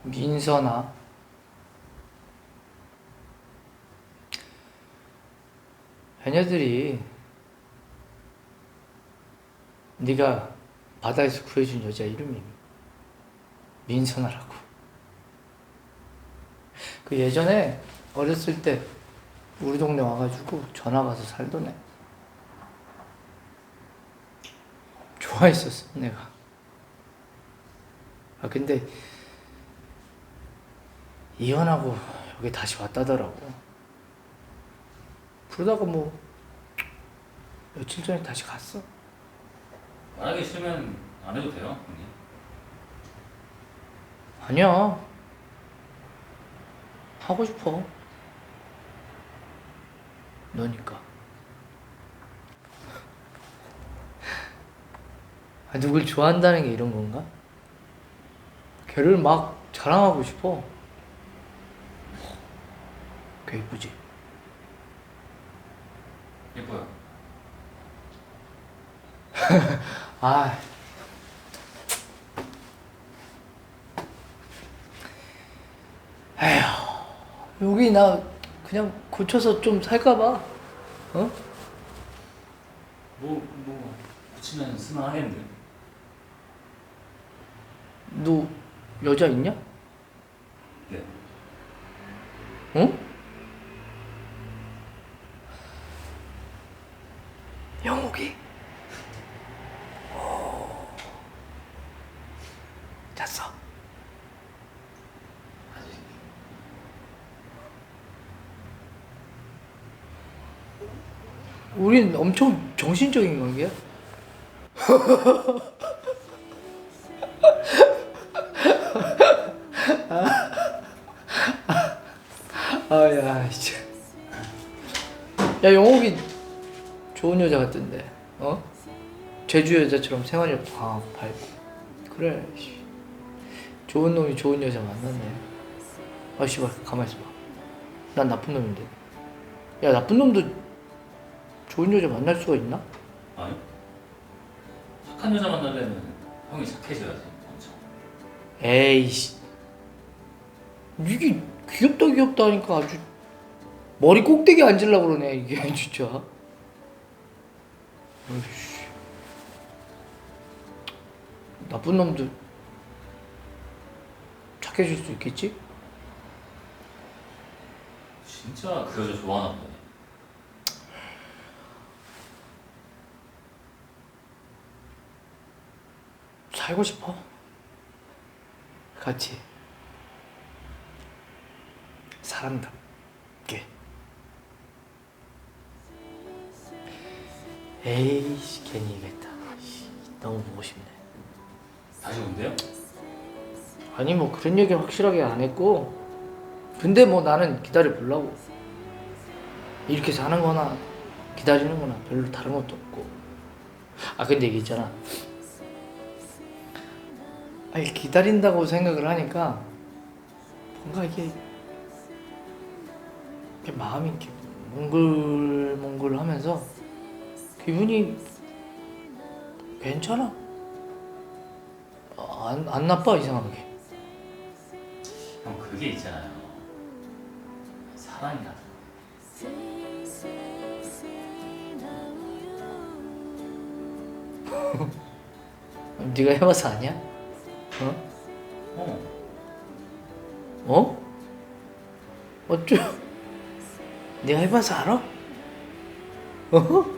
민서나 해녀들이 네가 바다에서 구해준 여자 이름이 민선아라고. 그 예전에 어렸을 때 우리 동네 와가지고 전화 가서 살던 애. 좋아했었어 내가. 아 근데 이혼하고 여기 다시 왔다더라고. 그러다가 뭐 며칠 전에 다시 갔어. 말하기 싫으면 안 해도 돼요, 형님. 아니야, 하고 싶어. 너니까. 아, 누굴 좋아한다는 게 이런 건가? 걔를 막 자랑하고 싶어. 걔 이쁘지? 예뻐요. 아, 에휴, 여기 나 그냥 고쳐서 좀 살까봐. 어? 뭐 붙이면 쓸만하겠는데. 너 여자 있냐? 네. 응? 영옥이? 잤어. 아직. 우린 엄청 정신적인 관계야. 아야 진짜. 야 영옥이 좋은 여자 같던데. 어? 제주 여자처럼 생활력 강하고 밝고. 그래. 씨. 좋은 놈이 좋은 여자 만났네. 아 씨발 가만 있어봐. 난 나쁜 놈인데. 야 나쁜 놈도 좋은 여자 만날 수가 있나? 아니? 착한 여자 만나려면 형이 착해져야지. 엄청. 에이씨. 이게 귀엽다 귀엽다 하니까 아주 머리 꼭대기 앉으려고 그러네 이게 진짜. 어이씨. 나쁜 놈도 착해질 수 있겠지? 진짜 그 여자 좋아하나 보네. 살고 싶어. 같이. 사람답게. 에이씨 괜히 얘기했다. 씨, 너무 보고 싶네. 다시 온대요? 아니 뭐 그런 얘기 확실하게 안 했고, 근데 뭐 나는 기다려 보려고. 이렇게 사는 거나 기다리는 거나 별로 다른 것도 없고. 아 근데 이게 있잖아. 아니 기다린다고 생각을 하니까 뭔가 이게 마음이 이렇게 몽글몽글하면서 기분이 괜찮아. 안 나빠 이상하게. 형 그게 있잖아요. 사랑이라는. 네가 해봐서 아냐? 어? 어. 어? 어쭈? 네가 해봐서 알아? 어?